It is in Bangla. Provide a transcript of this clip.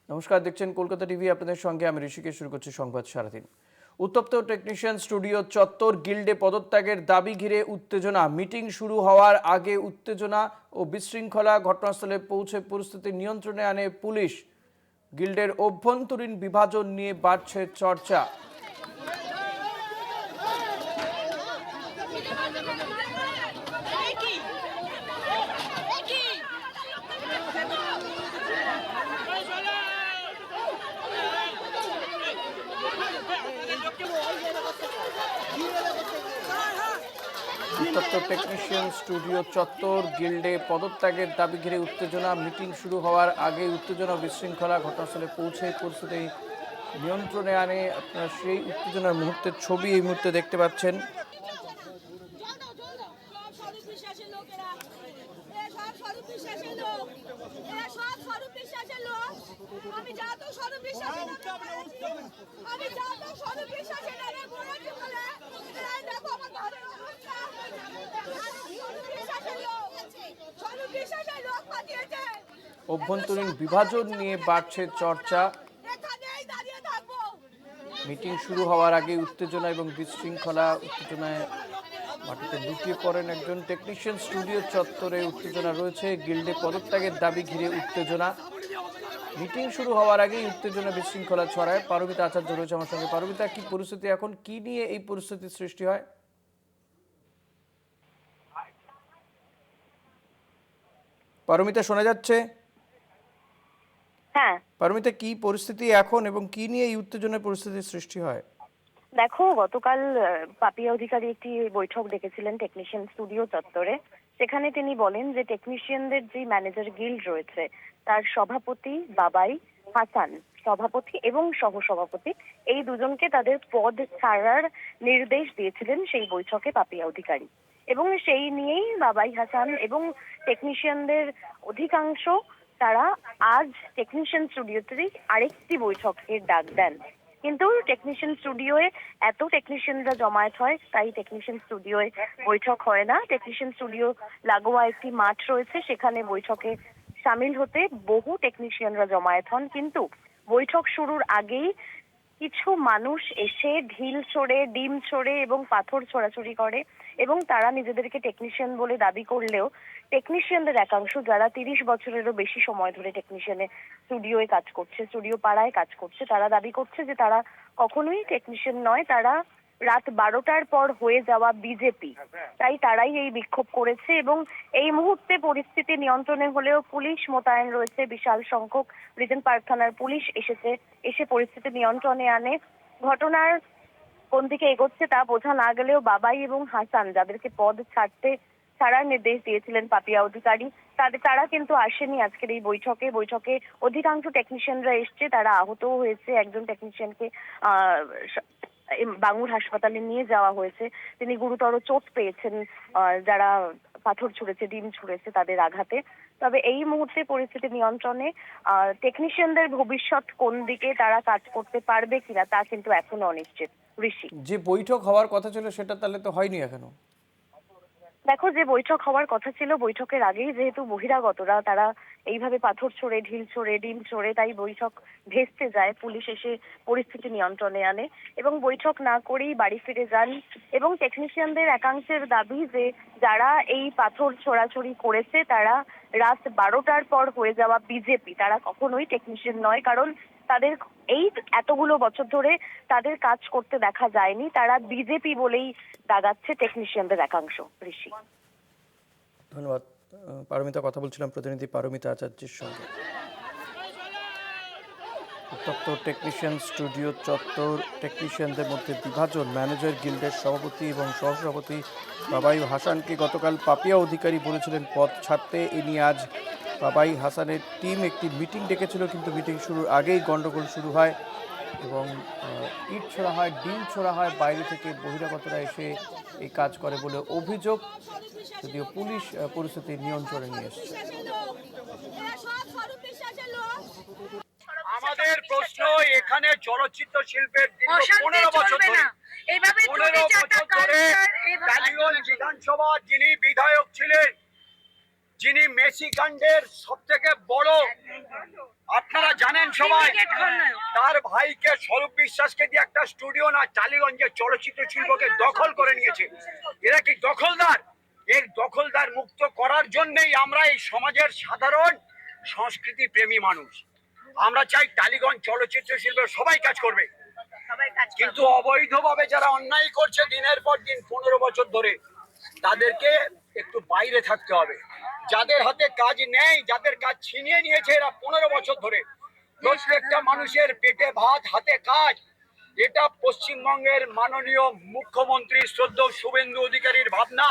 নমস্কার, দেখছেন কলকাতা টিভি। আপনাদের সঙ্গে আমি ঋষিকেশ। শুরু করছি সংবাদ সারাদিন। উত্তপ্ত টেকনিশিয়ান স্টুডিও চত্বর, গিল্ডে পদত্যাগের দাবি ঘিরে উত্তেজনা। মিটিং শুরু হওয়ার আগে উত্তেজনা ও বিশৃঙ্খলা। ঘটনাস্থলে পৌঁছে পরিস্থিতি নিয়ন্ত্রণে আনে পুলিশ। গিল্ডের অভ্যন্তরীণ বিভাজন নিয়ে বাড়ছে চর্চা। উত্তপ্ত টেকনিশিয়ান স্টুডিও চত্বর, গিল্ডে পদত্যাগের দাবি ঘিরে উত্তেজনা। মিটিং শুরু হওয়ার আগে উত্তেজনা ও বিশৃঙ্খলা। ঘটনাস্থলে পৌঁছে পরিস্থিতি নিয়ন্ত্রণে আনে। আপনারা সেই উত্তেজনার মুহূর্তের ছবি এই মুহূর্তে দেখতে পাচ্ছেন। অভ্যন্তরীণ বিভাজন নিয়ে বাড়ছে চর্চা। মিটিং শুরু হওয়ার আগে উত্তেজনা এবং বিশৃঙ্খলা। উত্তেজনায় মাটিতে লুটিয়ে পড়েন একজন। টেকনিশিয়ান স্টুডিও চত্বরে উত্তেজনা রয়েছে। গিল্ডে পদত্যাগের দাবি ঘিরে উত্তেজনা। মিটিং শুরু হওয়ার আগেই উত্তেজনা বিশৃঙ্খলা ছড়ায়। পারমিতা আচার্য রয়েছে আমার সঙ্গে। পারমিতা, কি পরিস্থিতি এখন, কি নিয়ে এই পরিস্থিতির সৃষ্টি হয়? পারমিতা, শোনা যাচ্ছে? হ্যাঁ, পারমিতা, কি পরিস্থিতি এখন এবং কি নিয়ে এই উত্তেজনার পরিস্থিতির সৃষ্টি হয়? দেখো, গতকাল পাপিয়া অধিকারী একটি বৈঠক ডেকেছিলেন টেকনিশিয়ান স্টুডিও চত্বরে। সেখানে তিনি বলেন যে টেকনিশিয়ানদের যে ম্যানেজার গিল্ড রয়েছে তার সভাপতি বাবাই হাসান, সভাপতি এবং সহসভাপতি, এই দুজনকে তাদের পদ ছাড়ার নির্দেশ দিয়েছিলেন সেই বৈঠকে পাপিয়া অধিকারী। এবং সেই নিয়েই বাবাই হাসান এবং টেকনিশিয়ানদের অধিকাংশ তারা আজ টেকনিশিয়ান স্টুডিওতে আরেকটি বৈঠকের ডাক দেন। কিন্তু টেকনিশিয়ান স্টুডিওয়ে এত টেকনিশিয়ানরা জমায়েত হয়, তাই টেকনিশিয়ান স্টুডিওয়ে বৈঠক হয় না। টেকনিশিয়ান স্টুডিও লাগোয়া একটি মাঠ রয়েছে, সেখানে বৈঠকে সামিল হতে বহু টেকনিশিয়ানরা জমায়েত হন। কিন্তু বৈঠক শুরুর আগেই কিছু মানুষ এসে ঢিল ছোড়ে, ডিম ছোড়ে এবং পাথর ছোড়াছুড়ি করে এবং তারা নিজেদেরকে টেকনিশিয়ান বলে দাবি করলেও টেকনিশিয়ানদের একাংশ, যারা 30 বছরেরও বেশি সময় ধরে টেকনিশিয়ানে স্টুডিওয়ে কাজ করছে, স্টুডিও পাড়ায় কাজ করছে, তারা দাবি করছে যে তারা কখনোই টেকনিশিয়ান নয়, তারা রাত 12টার পর হয়ে যাওয়া বিজেপি। তাই তারাই এই বিক্ষোভ করেছে এবং এই মুহূর্তে পরিস্থিতি নিয়ন্ত্রণে হলেও পুলিশ মোতায়েন রয়েছে। বিশাল সংখ্যক রিজেন্ট পার্ক থানার পুলিশ এসে পরিস্থিতি নিয়ন্ত্রণে আনে। ঘটনার কোন দিকে এগোচ্ছে তা বোঝা না গেলেও বাবাই এবং হাসান, যাদেরকে পদ ছাড়ার নির্দেশ দিয়েছিলেন পাপিয়া অধিকারী, তারা কিন্তু আসেনি আজকের এই বৈঠকে অধিকাংশ টেকনিশিয়ানরা এসছে, তারা আহতও হয়েছে। একজন টেকনিশিয়ানকে বাঙুর হাসপাতালে নিয়ে যাওয়া হয়েছে, তিনি গুরুতর চোট পেয়েছেন। যারা পাথর ছুঁড়েছে, ডিম ছুঁড়েছে, তাদের আঘাতে। তবে এই মুহূর্তে পরিস্থিতি নিয়ন্ত্রণে। টেকনিশিয়ানদের ভবিষ্যৎ কোন দিকে, তারা কাজ করতে পারবে কিনা তা কিন্তু এখনো অনিশ্চিত। ঋষি, যে বৈঠক হওয়ার কথা ছিল সেটা তাহলে তো হয়নি এখনো। দেখো, যে বৈঠক হওয়ার কথা ছিল, বৈঠকের আগেই যেহেতু বহিরাগতরা তারা এইভাবে পাথর ছোড়ে, ঢিল ছোড়ে, ডিম ছোড়ে, তাই বৈঠক ভেস্তে যায়। পুলিশ এসে পরিস্থিতি নিয়ন্ত্রণে আনে এবং বৈঠক না করেই বাড়ি ফিরে যান। এবং টেকনিশিয়ানদের একাংশের দাবি যে যারা এই পাথর ছোড়াছুড়ি করেছে তারা রাত 12টার পর হয়ে যাওয়া বিজেপি, তারা কখনোই টেকনিশিয়ান নয়। কারণ তাদের এই এতগুলো বছর ধরে তাদের কাজ করতে দেখা যায়নি, তারা বিজেপি বলেই দাগাচ্ছে টেকনিশিয়ানদের একাংশ। ঋষি, ধন্যবাদ পারমিতা। কথা বলছিলাম প্রতিনিধি পারমিতা আচার্যের সঙ্গে। উত্তপ্ত টেকনিশিয়ান স্টুডিও চত্বর, টেকনিশিয়ানদের মধ্যে বিভাজন। ম্যানেজার গিল্ডের সভাপতি এবং সহসভাপতি বাবাই হাসানকে গতকাল পাপিয়া অধিকারী বলেছিলেন পদ ছাড়তে। এ নিয়ে আজ বাবাই হাসানের টিম একটি মিটিং ডেকেছিল, কিন্তু মিটিং শুরুর আগেই গণ্ডগোল শুরু হয় এবং ইট ছোড়া হয়, ডিম ছোড়া হয়। বাইরে থেকে বহিরাগতরা এসে এই কাজ করে বলে অভিযোগ, যদিও পুলিশ পরিস্থিতি নিয়ন্ত্রণে নিয়ে এসছে। আমাদের প্রশ্ন, এখানে চলচ্চিত্র শিল্পের 15 বছর ধরে টালিগঞ্জ বিধানসভা যিনি বিধায়ক ছিলেন, যিনি মেসি কাণ্ডের সব থেকে বড়, আপনারা জানেন বিধানসভায় তার ভাইকে স্বরূপ বিশ্বাসকে দিয়ে একটা স্টুডিও না টালিগঞ্জের চলচ্চিত্র শিল্পকে দখল করে নিয়েছে। এরা কি দখলদার? এর দখলদার মুক্ত করার জন্যই আমরা এই সমাজের সাধারণ সংস্কৃতি প্রেমী মানুষ আমরা চাই টালিগঞ্জ চলচ্চিত্র শিল্পে সবাই কাজ করবে, কিন্তু অবৈধভাবে যারা অন্যায় করছে দিনের পর দিন 15 বছর ধরে তাদেরকে একটু বাইরে থাকতে হবে। যাদের হাতে কাজ নেই, যাদের কাজ ছিনিয়ে নিয়েছে এরা 15 বছর ধরে, প্রত্যেকটা মানুষের পেটে ভাত হাতে কাজ, এটা পশ্চিমবঙ্গের মাননীয় মুখ্যমন্ত্রী শ্রদ্ধেয় শুভেন্দু অধিকারীর ভাবনা।